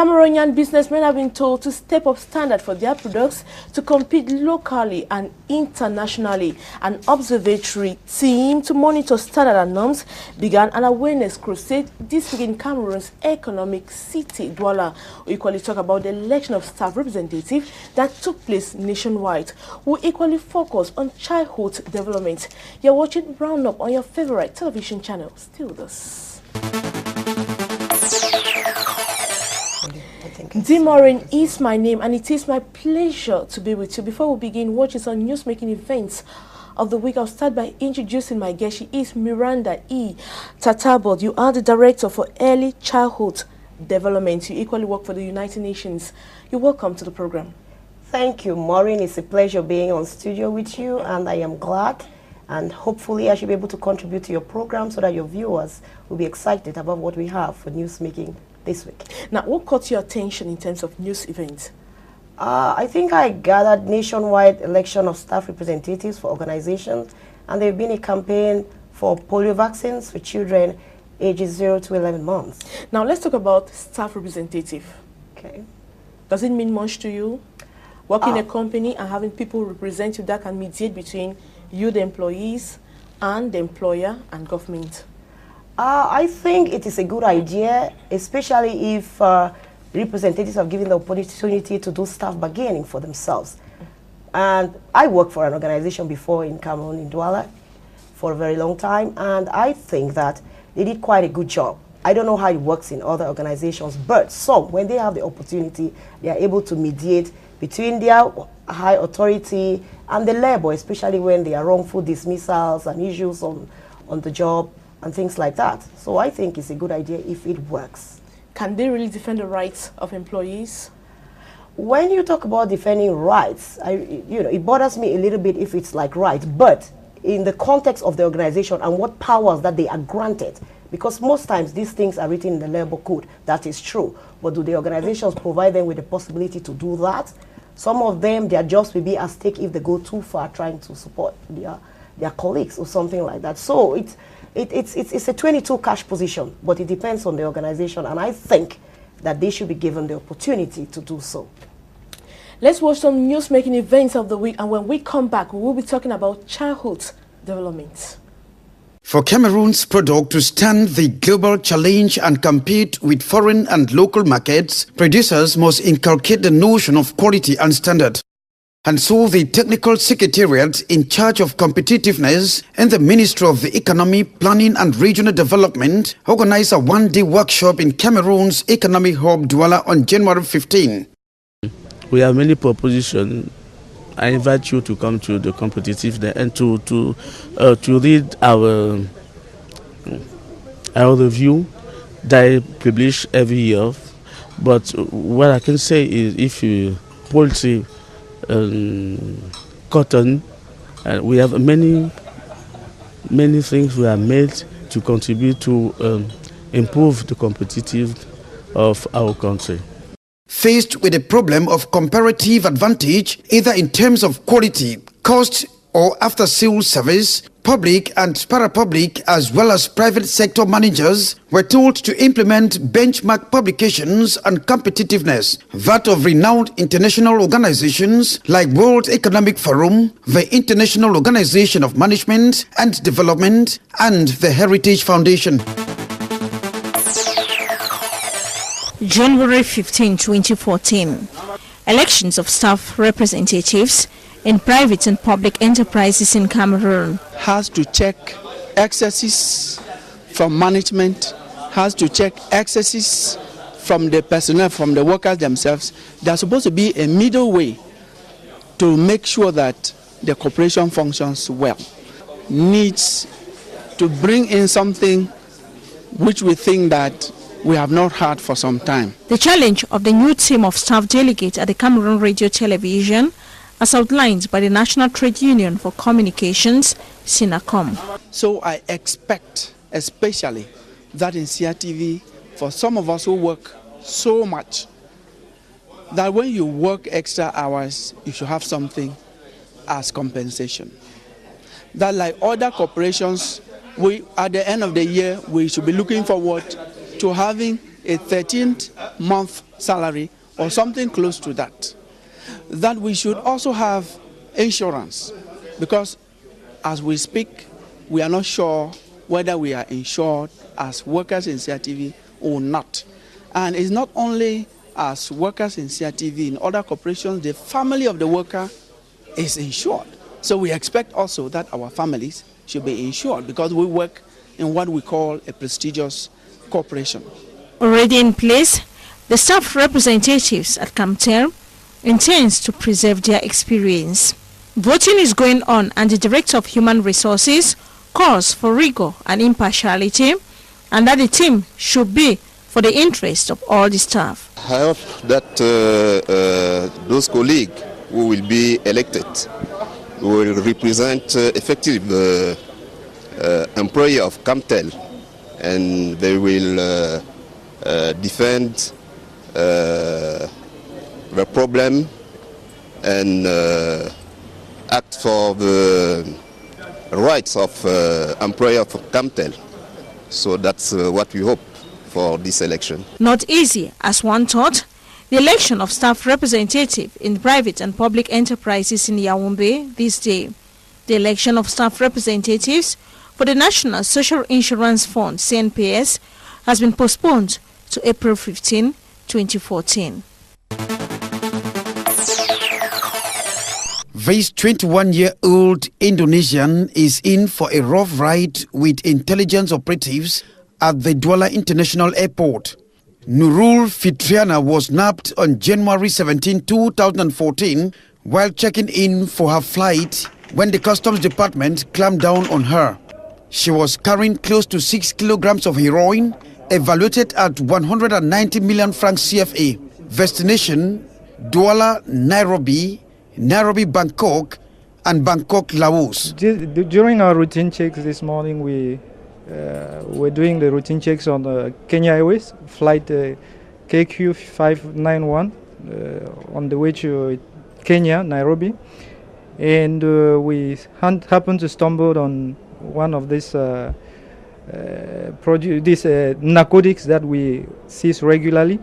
Cameroonian businessmen have been told to step up standard for their products to compete locally and internationally. An observatory team to monitor standard and norms began an awareness crusade this week in Cameroon's economic city, Douala. We equally talk about the election of staff representative that took place nationwide. We equally focus on childhood development. You're watching Roundup on your favorite television channel. Stay with us. Maureen is my name, and it is my pleasure to be with you. Before we begin, watch some news-making events of the week. I'll start by introducing my guest. She is Miranda E. Tatabod. You are the Director for Early Childhood Development. You equally work for the United Nations. You're welcome to the program. Thank you, Maureen. It's a pleasure being on studio with you, and I am glad. And hopefully I should be able to contribute to your program so that your viewers will be excited about what we have for news-making this week. Now, what caught your attention in terms of news events? I think I gathered nationwide election of staff representatives for organizations, and there's been a campaign for polio vaccines for children ages 0 to 11 months. Now, let's talk about staff representative. Okay. Does it mean much to you? Working in a company and having people represent you that can mediate between you, the employees, and the employer and government? I think it is a good idea, especially if representatives are given the opportunity to do staff bargaining for themselves. And I worked for an organization before in Cameroon, in Douala, for a very long time, and I think that they did quite a good job. I don't know how it works in other organizations, but some, when they have the opportunity, they are able to mediate between their high authority and the labor, especially when there are wrongful dismissals and issues on the job and things like that. So I think it's a good idea if it works. Can they really defend the rights of employees? When you talk about defending rights, it bothers me a little bit if it's like rights, but in the context of the organization and what powers that they are granted, because most times these things are written in the labor code, that is true. But do the organizations provide them with the possibility to do that? Some of them, their jobs will be at stake if they go too far trying to support their colleagues or something like that. So it's a 22 cash position, but it depends on the organization, and I think that they should be given the opportunity to do so. Let's watch some news-making events of the week, and when we come back, we will be talking about childhood development. For Cameroon's product to stand the global challenge and compete with foreign and local markets, producers must inculcate the notion of quality and standard. And so the Technical Secretariat in charge of competitiveness and the Ministry of the Economy, Planning and Regional Development organized a one-day workshop in Cameroon's economic hub Douala on January 15. We have many propositions. I invite you to come to the competitiveness and to read our review that I publish every year. But what I can say is, if you poultry, cotton, we have many things we have made to contribute to improve the competitiveness of our country. Faced with a problem of comparative advantage, either in terms of quality, cost, or after-sales service, public and parapublic as well as private sector managers were told to implement benchmark publications on competitiveness, that of renowned international organizations like World Economic Forum, the International Organization of Management and Development, and the Heritage Foundation. January 15, 2014. Elections of staff representatives in private and public enterprises in Cameroon. Has to check excesses from management, has to check excesses from the personnel, from the workers themselves. There's supposed to be a middle way to make sure that the corporation functions well. Needs to bring in something which we think that we have not had for some time. The challenge of the new team of staff delegates at the Cameroon Radio Television, as outlined by the National Trade Union for Communications, SINACOM. So I expect, especially that in CRTV, for some of us who work so much, that when you work extra hours, you should have something as compensation. That like other corporations, at the end of the year, we should be looking forward to having a 13th month salary or something close to that. That we should also have insurance, because as we speak, we are not sure whether we are insured as workers in CRTV or not. And it's not only as workers in CRTV, in other corporations, the family of the worker is insured. So we expect also that our families should be insured, because we work in what we call a prestigious corporation. Already in place, the staff representatives at CAMTEL intends to preserve their experience. Voting is going on, and the Director of Human Resources calls for rigor and impartiality, and that the team should be for the interest of all the staff. I hope that those colleagues who will be elected will represent effective employee of CAMTEL, and they will defend the problem and act for the rights of employer of CAMTEL. So that's what we hope for this election. Not easy, as one thought. The election of staff representative in private and public enterprises in Yaoundé this day. The election of staff representatives for the National Social Insurance Fund, CNPS, has been postponed to April 15, 2014. This 21-year-old Indonesian is in for a rough ride with intelligence operatives at the Douala International Airport. Nurul Fitriana was nabbed on January 17, 2014 while checking in for her flight when the Customs Department clamped down on her. She was carrying close to 6 kilograms of heroin, evaluated at 190 million francs CFA. Destination: Douala, Nairobi, Nairobi, Bangkok, and Bangkok, Laos. During our routine checks this morning, we're doing the routine checks on Kenya Airways, flight KQ591 on the way to Kenya, Nairobi. And we happened to stumble on one of these narcotics that we seize regularly.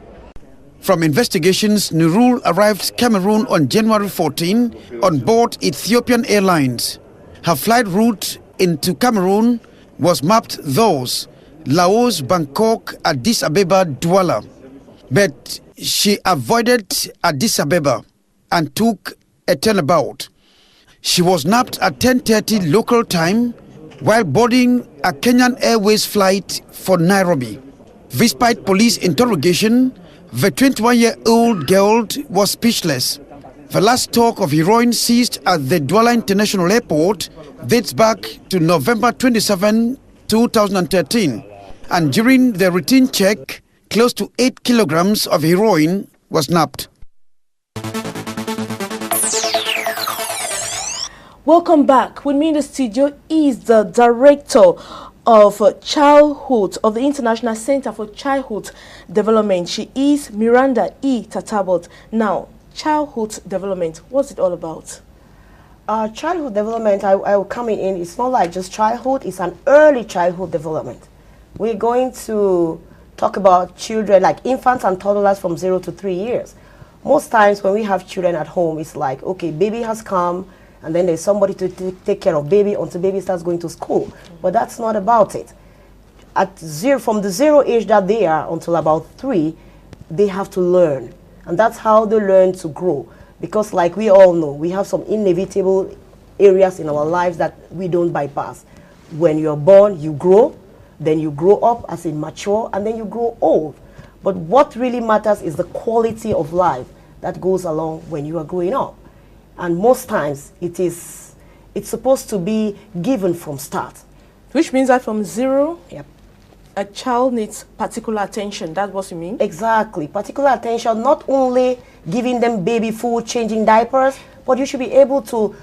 From investigations, Nurul arrived Cameroon on January 14 on board Ethiopian Airlines. Her flight route into Cameroon was mapped those: Laos, Bangkok, Addis Ababa, Douala. But she avoided Addis Ababa and took a turnabout. She was nabbed at 10:30 local time while boarding a Kenyan Airways flight for Nairobi. Despite police interrogation, the 21-year-old girl was speechless. The last talk of heroin seized at the Douala International Airport dates back to November 27, 2013. And during the routine check, close to 8 kilograms of heroin was nabbed. Welcome back. With me in the studio is the Director of Childhood of the International Center for Childhood Development. She is Miranda E. Tatabot. Now, childhood development, what's it all about? Childhood development, I will come in, it's not like just childhood, it's an early childhood development. We're going to talk about children, like infants and toddlers from 0 to 3 years. Most times when we have children at home, it's like, okay, baby has come, and then there's somebody to take care of baby until baby starts going to school. But that's not about it. From the 0 age that they are until about 3, they have to learn. And that's how they learn to grow. Because like we all know, we have some inevitable areas in our lives that we don't bypass. When you're born, you grow, then you grow up as a mature, and then you grow old. But what really matters is the quality of life that goes along when you are growing up. And most times, it's supposed to be given from start. Which means that from 0, Yep. a child needs particular attention. That's what you mean? Exactly. Particular attention, not only giving them baby food, changing diapers, but you should be able to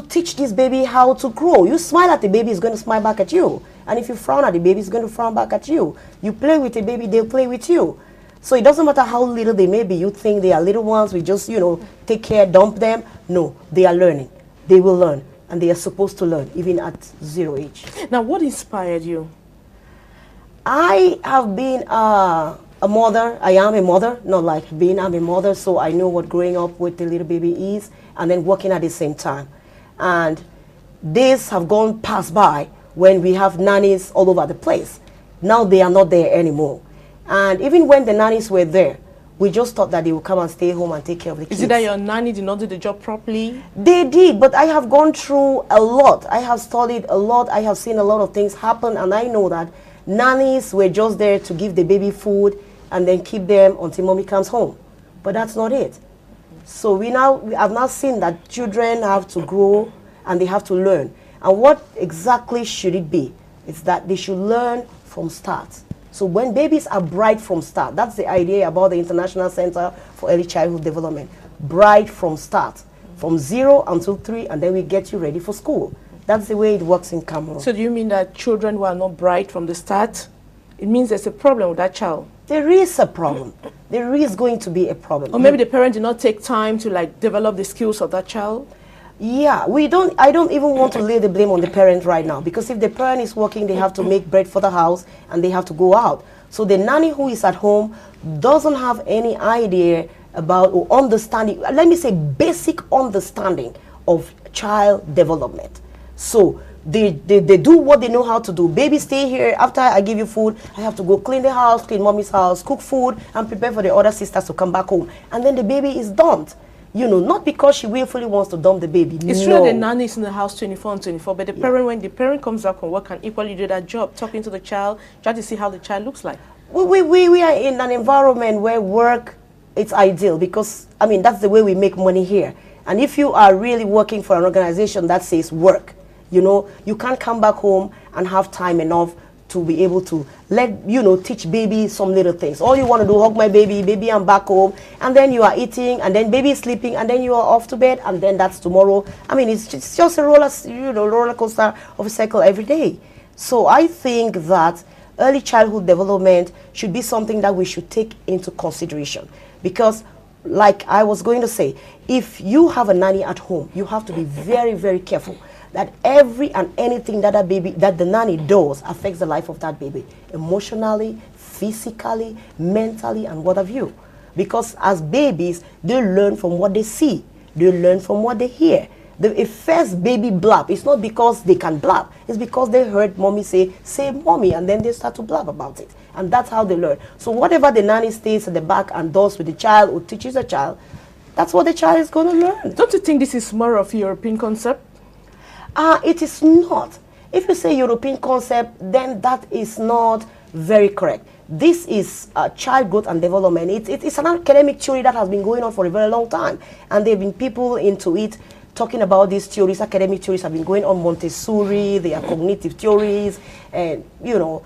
teach this baby how to grow. You smile at the baby, it's going to smile back at you. And if you frown at the baby, it's going to frown back at you. You play with the baby, they'll play with you. So it doesn't matter how little they may be. You think they are little ones, we just, take care, dump them. No, they are learning. They will learn. And they are supposed to learn, even at 0 age. Now, what inspired you? I have been a a mother. I am a mother, not like I'm a mother, so I know what growing up with the little baby is, and then working at the same time. And days have gone past by when we have nannies all over the place. Now they are not there anymore. And even when the nannies were there, we just thought that they would come and stay home and take care of the kids. Is it that your nanny did not do the job properly? They did, but I have gone through a lot. I have studied a lot. I have seen a lot of things happen, and I know that nannies were just there to give the baby food and then keep them until mommy comes home. But that's not it. So we have now seen that children have to grow and they have to learn. And what exactly should it be? It's that they should learn from start. So when babies are bright from start, that's the idea about the International Center for Early Childhood Development. Bright from start, from 0 until 3, and then we get you ready for school. That's the way it works in Cameroon. So do you mean that children who are not bright from the start, it means there's a problem with that child? There is a problem. There is going to be a problem. Or maybe the parent did not take time to like develop the skills of that child? Yeah, I don't even want to lay the blame on the parent right now, because if the parent is working, they have to make bread for the house and they have to go out. So the nanny who is at home doesn't have any idea about or understanding, let me say basic understanding of child development. So they do what they know how to do. Baby, stay here. After I give you food, I have to go clean the house, clean mommy's house, cook food, and prepare for the other sisters to come back home. And then the baby is dumped. You know, not because she willfully wants to dump the baby. It's true the nanny is in the house 24/24, but the parent, when the parent comes back from work, can equally do that job, talking to the child, try to see how the child looks like. We are in an environment where work, it's ideal, because, I mean, that's the way we make money here. And if you are really working for an organization that says work, you know, you can't come back home and have time enough to be able to teach baby some little things. All you want to do, hug my baby, I'm back home, and then you are eating, and then baby is sleeping, and then you are off to bed, and then that's tomorrow. I mean, it's just a roller coaster of a cycle every day. So I think that early childhood development should be something that we should take into consideration, because like I was going to say, if you have a nanny at home, you have to be very, very careful that every and anything that the nanny does affects the life of that baby, emotionally, physically, mentally, and what have you. Because as babies, they learn from what they see, they learn from what they hear. The first baby blab, it's not because they can blab, it's because they heard mommy say mommy, and then they start to blab about it. And that's how they learn. So whatever the nanny stays at the back and does with the child or teaches the child, that's what the child is going to learn. Don't you think this is more of a European concept? It is not. If you say European concept, then that is not very correct. This is child growth and development. It's an academic theory that has been going on for a very long time. And there have been people into it talking about these theories. Academic theories have been going on. Montessori, there are cognitive theories, and, you know,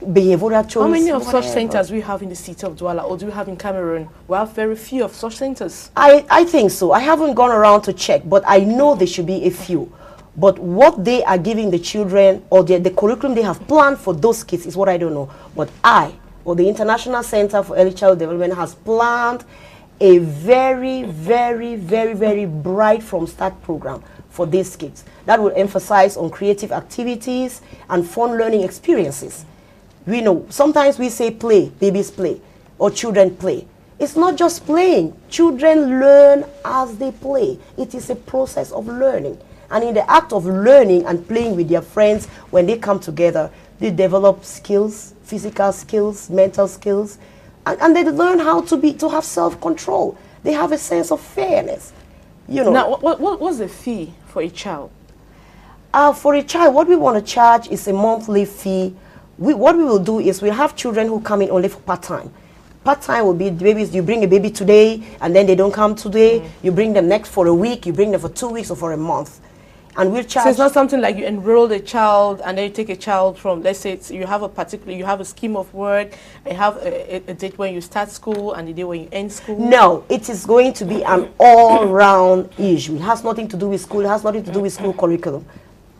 behavioral theories. How many of such centers we have in the city of Douala, or do we have in Cameroon? We have very few of such centers. I think so. I haven't gone around to check, but I know there should be a few. But what they are giving the children, or the curriculum they have planned for those kids, is what I don't know. But the International Center for Early Child Development, has planned a very, very, very, very bright from start program for these kids that will emphasize on creative activities and fun learning experiences. We know, sometimes we say play, babies play, or children play. It's not just playing. Children learn as they play. It is a process of learning. And in the act of learning and playing with their friends, when they come together, they develop skills, physical skills, mental skills, and they learn how to have self-control. They have a sense of fairness. You know. Now, what's the fee for a child? For a child, what we want to charge is a monthly fee. What we will do is we'll have children who come in only for part-time. Part-time will be the babies, you bring a baby today, and then they don't come today. You bring them next for a week, you bring them for 2 weeks or for a month. And we'll charge. So it's not something like you enroll a child and then you take a child from, let's say you have a scheme of work, you have a date when you start school and the day when you end school. No, it is going to be an all-round issue. It has nothing to do with school, it has nothing to do with school curriculum.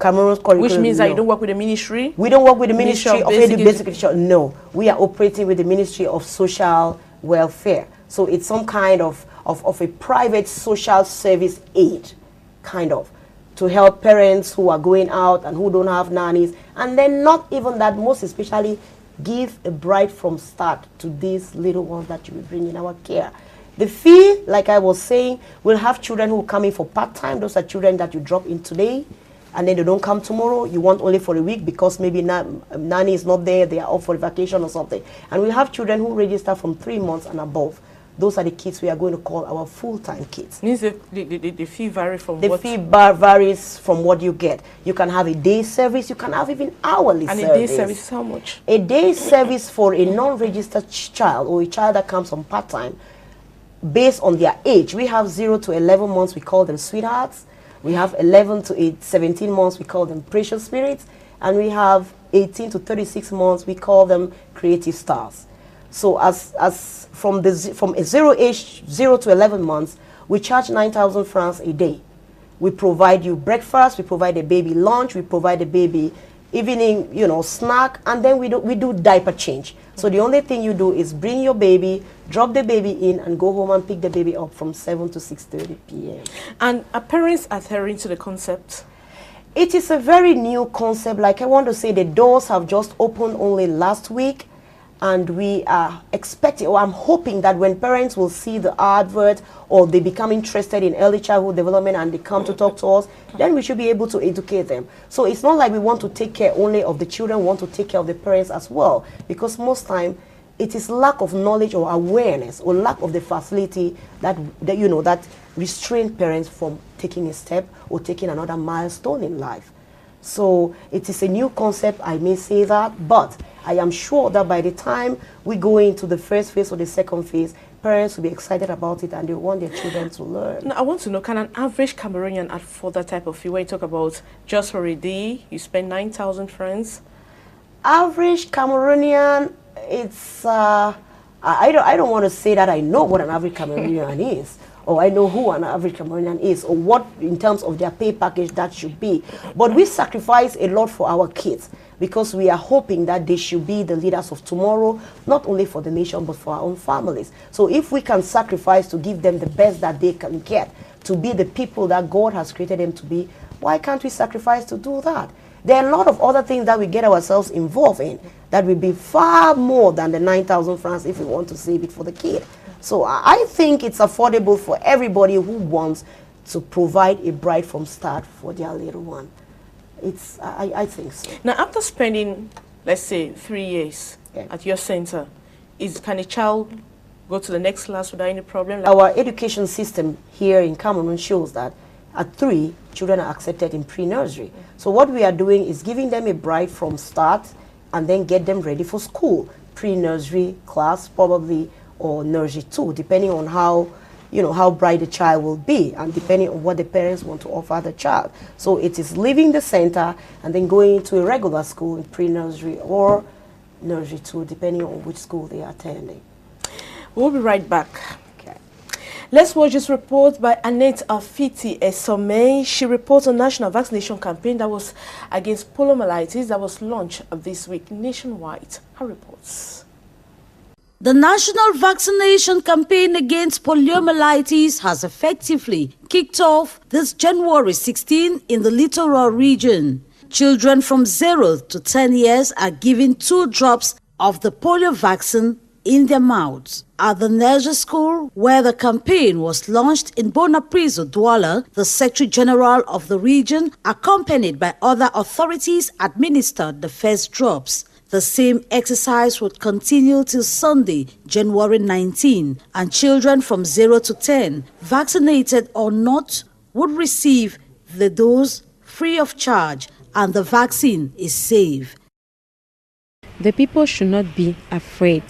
Cameroon's curriculum. Which means that you don't work with the ministry? We don't work with the Ministry of Basic Education. No, we are operating with the Ministry of Social Welfare. So it's some kind of a private social service aid, kind of, to help parents who are going out and who don't have nannies. And then not even that, most especially give a bride from start to these little ones that you will bring in our care. The fee, like I was saying, we'll have children who come in for part-time. Those are children that you drop in today, and then they don't come tomorrow. You want only for a week because maybe nanny is not there, they are off for vacation or something. And we have children who register from 3 months and above. Those are the kids we are going to call our full-time kids. Means the fee varies from the what? The fee varies from what you get. You can have a day service, you can have even hourly service. And a day service is how much? A day service for a non-registered child or a child that comes on part-time, based on their age. We have 0 to 11 months, we call them sweethearts. We have 11 to 17 months, we call them precious spirits. And we have 18 to 36 months, we call them creative stars. So as from a 0 to 11 months, we charge 9,000 francs a day. We provide you breakfast, we provide a baby lunch, we provide a baby evening, snack, and then we do diaper change. So the only thing you do is bring your baby, drop the baby in, and go home and pick the baby up from 7 to 6:30 p.m. And are parents adhering to the concept? It is a very new concept. Like I want to say, the doors have just opened only last week. And we are expecting, or I'm hoping that when parents will see the advert or they become interested in early childhood development and they come to talk to us, then we should be able to educate them. So it's not like we want to take care only of the children, we want to take care of the parents as well. Because most time, it is lack of knowledge or awareness or lack of the facility that restrain parents from taking a step or taking another milestone in life. So it is a new concept, I may say that, but I am sure that by the time we go into the first phase or the second phase, parents will be excited about it and they want their children to learn. Now, I want to know, can an average Cameroonian afford that type of fee? When you talk about just for a day, you spend 9,000 francs? Average Cameroonian, it's, I don't want to say that I know what an average Cameroonian is, or I know who an average Cameroonian is, or what in terms of their pay package that should be. But we sacrifice a lot for our kids because we are hoping that they should be the leaders of tomorrow, not only for the nation, but for our own families. So if we can sacrifice to give them the best that they can get, to be the people that God has created them to be, why can't we sacrifice to do that? There are a lot of other things that we get ourselves involved in that will be far more than the 9,000 francs if we want to save it for the kid. So I think it's affordable for everybody who wants to provide a bride from start for their little one. I think so. Now, after spending, let's say, 3 years at your center, can a child go to the next class without any problem? Our education system here in Cameroon shows that at 3, children are accepted in pre-nursery. So what we are doing is giving them a bride from start and then get them ready for school. Pre-nursery class, probably, or nursery 2, depending on how bright the child will be and depending on what the parents want to offer the child. So it is leaving the center and then going to a regular school in pre-nursery or nursery 2, depending on which school they are attending. We'll be right back. Okay. Let's watch this report by Annette Afiti Esome. She reports on national vaccination campaign that was against poliomyelitis that was launched this week nationwide. Her reports. The national vaccination campaign against poliomyelitis has effectively kicked off this January 16 in the Littoral region. Children from 0 to 10 years are given 2 drops of the polio vaccine in their mouths. At the nursery school where the campaign was launched in Bonaprizo, Douala, the Secretary General of the region, accompanied by other authorities, administered the first drops. The same exercise would continue till Sunday, January 19, and children from 0 to 10, vaccinated or not, would receive the dose free of charge, and the vaccine is safe. The people should not be afraid.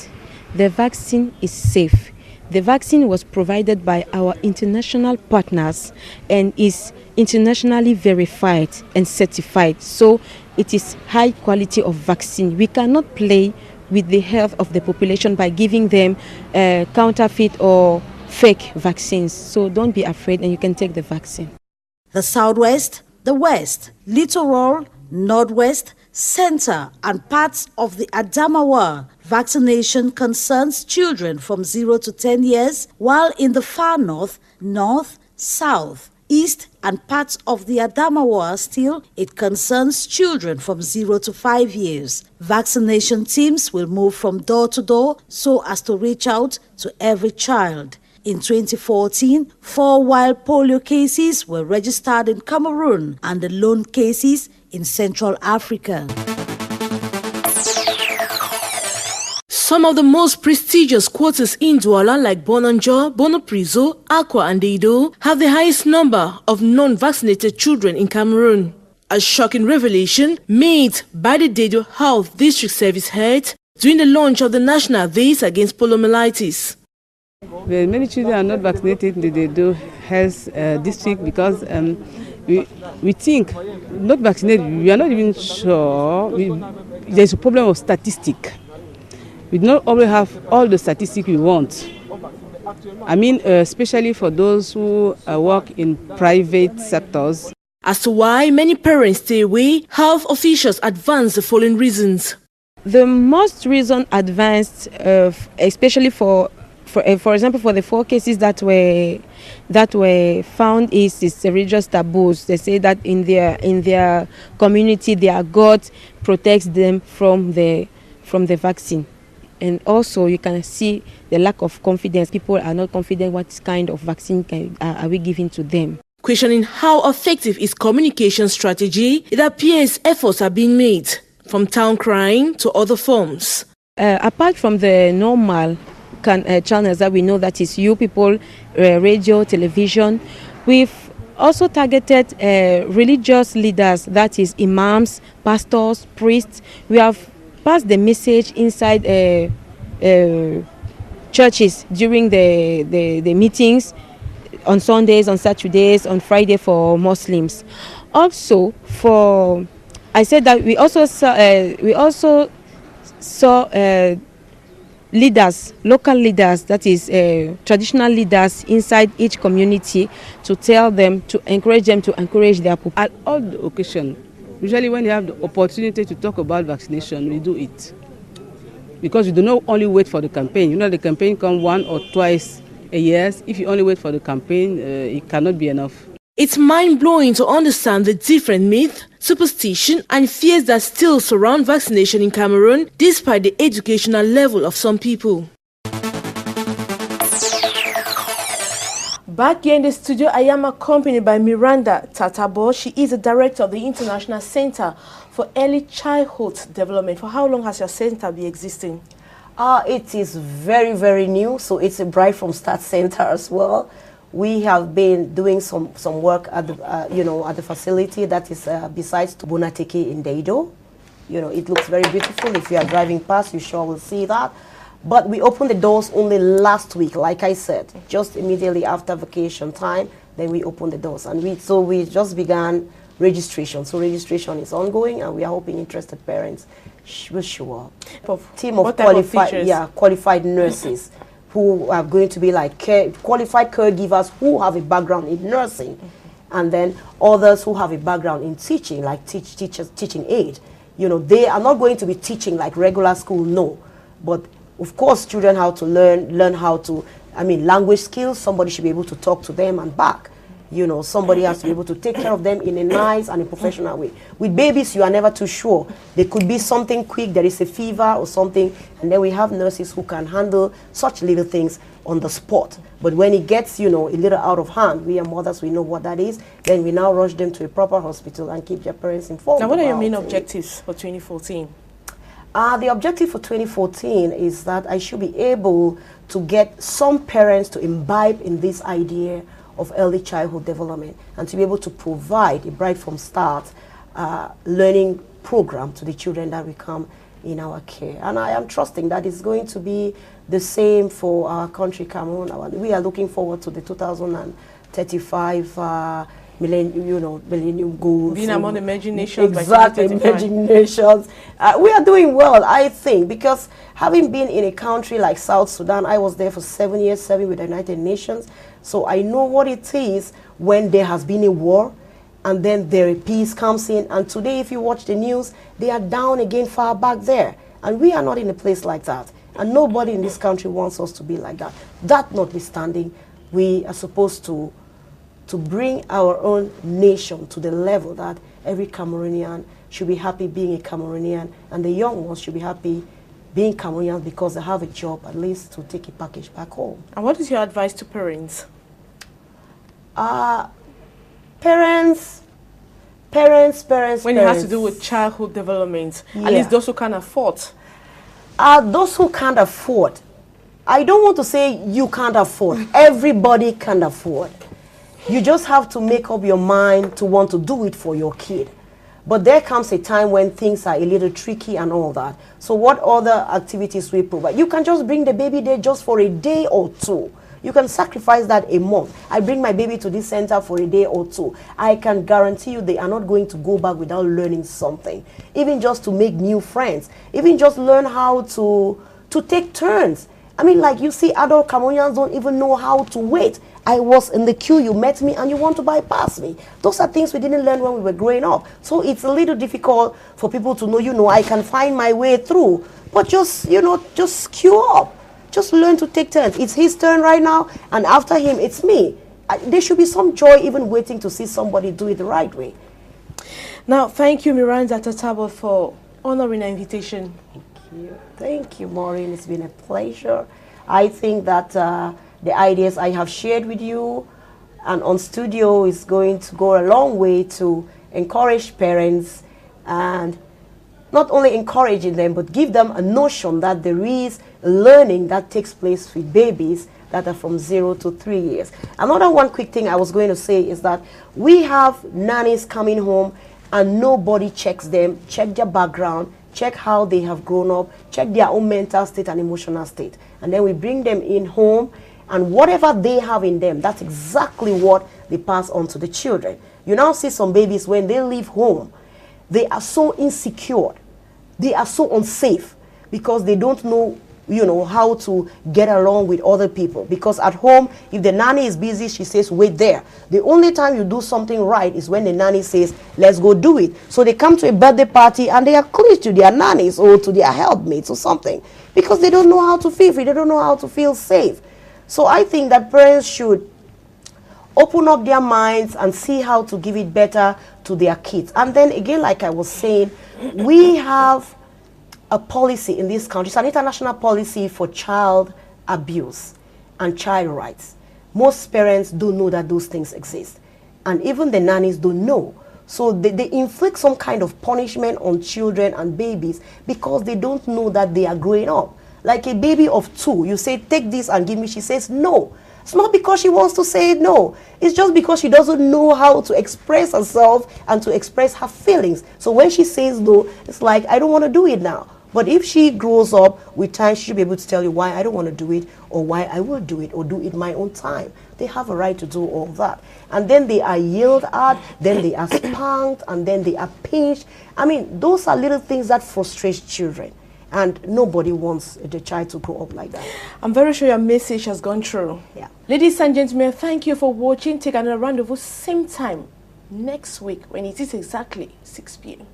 The vaccine is safe. The vaccine was provided by our international partners and is internationally verified and certified. So it is high quality of vaccine. We cannot play with the health of the population by giving them counterfeit or fake vaccines. So don't be afraid and you can take the vaccine. The Southwest, the West, Littoral, Northwest, Center and parts of the Adamawa vaccination concerns children from 0 to 10 years, while in the far north, north, south, East and parts of the Adamawa still, it concerns children from 0 to 5 years. Vaccination teams will move from door to door so as to reach out to every child. In 2014, 4 wild polio cases were registered in Cameroon and the lone cases in Central Africa. Some of the most prestigious quarters in Douala, like Bonanjo, Bonoprizo, Aqua and Deido, have the highest number of non-vaccinated children in Cameroon. A shocking revelation made by the Deido Health District Service head during the launch of the National Days Against Poliomyelitis. Many children are not vaccinated in the Deido Health District because we think not vaccinated, we are not even sure. There's a problem of statistic. We do not always have all the statistics we want. I mean, especially for those who work in private sectors. As to why many parents stay away, health officials advance the following reasons. The most reason advanced, especially for example, for the 4 cases that were found is religious taboos. They say that in their community, their God protects them from the vaccine. And also, you can see the lack of confidence. People are not confident what kind of vaccine are we giving to them. Questioning how effective is communication strategy, it appears efforts are being made, from town crying to other forms. Apart from the normal channels that we know, that is you people, radio, television, we've also targeted religious leaders, that is imams, pastors, priests. We have passed the message inside churches during the meetings on Sundays, on Saturdays, on Friday for Muslims. Also, I said that we also saw leaders, local leaders, that is traditional leaders inside each community, to tell them, to encourage them to encourage their people. At all the occasions, usually when you have the opportunity to talk about vaccination, we do it. Because we do not only wait for the campaign. You know, the campaign comes 1 or 2 a year. If you only wait for the campaign, it cannot be enough. It's mind-blowing to understand the different myths, superstition and fears that still surround vaccination in Cameroon, despite the educational level of some people. Back here in the studio, I am accompanied by Miranda Tatabo. She is the director of the International Center for Early Childhood Development. For how long has your center been existing? It is very, very new, so it's a Bright from Start center as well. We have been doing some work at the at the facility that is besides Bonateke in Deido. You know, it looks very beautiful. If you are driving past, you sure will see that. But we opened the doors only last week, like I said, just immediately after vacation time. Then we opened the doors, and we just began registration. So registration is ongoing, and we are hoping interested parents will show up. Team of qualified nurses who are going to be like qualified caregivers who have a background in nursing, and then others who have a background in teaching, like teaching aid. You know, they are not going to be teaching like regular school, no, but of course, children how to learn how to, language skills. Somebody should be able to talk to them and back. You know, somebody has to be able to take care of them in a nice and a professional way. With babies, you are never too sure. There could be something quick, there is a fever or something, and then we have nurses who can handle such little things on the spot. But when it gets, a little out of hand, we are mothers, we know what that is, then we now rush them to a proper hospital and keep their parents informed. Now, what are your main objectives for 2014? The objective for 2014 is that I should be able to get some parents to imbibe in this idea of early childhood development and to be able to provide a Bright from Start learning program to the children that will come in our care. And I am trusting that it's going to be the same for our country, Cameroon. We are looking forward to the 2035 millennium goals. Being among the emerging nations. Exactly, emerging nations. We are doing well, I think, because having been in a country like South Sudan, I was there for 7 years, serving with the United Nations. So I know what it is when there has been a war and then peace comes in. And today, if you watch the news, they are down again far back there. And we are not in a place like that. And nobody in this country wants us to be like that. That notwithstanding, we are supposed to to bring our own nation to the level that every Cameroonian should be happy being a Cameroonian, and the young ones should be happy being Cameroonians because they have a job, at least to take a package back home. And what is your advice to parents? Parents. When it has to do with childhood development, at least those who can afford. Those who can't afford. I don't want to say you can't afford. Everybody can afford. You just have to make up your mind to want to do it for your kid. But there comes a time when things are a little tricky and all that. So what other activities we provide? You can just bring the baby there just for a day or two. You can sacrifice that a month. I bring my baby to this center for a day or two. I can guarantee you they are not going to go back without learning something. Even just to make new friends. Even just learn how to take turns. I mean, like you see, adult Cameroonians don't even know how to wait. I was in the queue, you met me, and you want to bypass me. Those are things we didn't learn when we were growing up. So it's a little difficult for people to know, I can find my way through. But just, just queue up. Just learn to take turns. It's his turn right now, and after him, it's me. There should be some joy even waiting to see somebody do it the right way. Now, thank you, Miranda Tatabo, for honoring our invitation. Thank you, Maureen. It's been a pleasure. I think that the ideas I have shared with you and on studio is going to go a long way to encourage parents, and not only encouraging them, but give them a notion that there is learning that takes place with babies that are from 0 to 3 years. Another one quick thing I was going to say is that we have nannies coming home and nobody checks them, check their background, check how they have grown up, check their own mental state and emotional state. And then we bring them in home, and whatever they have in them, that's exactly what they pass on to the children. You now see some babies, when they leave home, they are so insecure, they are so unsafe, because they don't know, how to get along with other people. Because at home, if the nanny is busy, she says, wait there. The only time you do something right is when the nanny says, let's go do it. So they come to a birthday party and they are close to their nannies or to their helpmates or something, because they don't know how to feel free, they don't know how to feel safe. So I think that parents should open up their minds and see how to give it better to their kids. And then again, like I was saying, we have a policy in this country. It's an international policy for child abuse and child rights. Most parents don't know that those things exist. And even the nannies don't know. So they inflict some kind of punishment on children and babies because they don't know that they are growing up. Like a baby of 2, you say, take this and give me. She says, no. It's not because she wants to say no. It's just because she doesn't know how to express herself and to express her feelings. So when she says no, it's like, I don't want to do it now. But if she grows up with time, she should be able to tell you why I don't want to do it, or why I will do it, or do it my own time. They have a right to do all that. And then they are yelled at, then they are spanked, and then they are pinched. I mean, those are little things that frustrate children. And nobody wants the child to grow up like that. I'm very sure your message has gone through. Yeah. Ladies and gentlemen, thank you for watching. Take another rendezvous same time next week when it is exactly 6 p.m.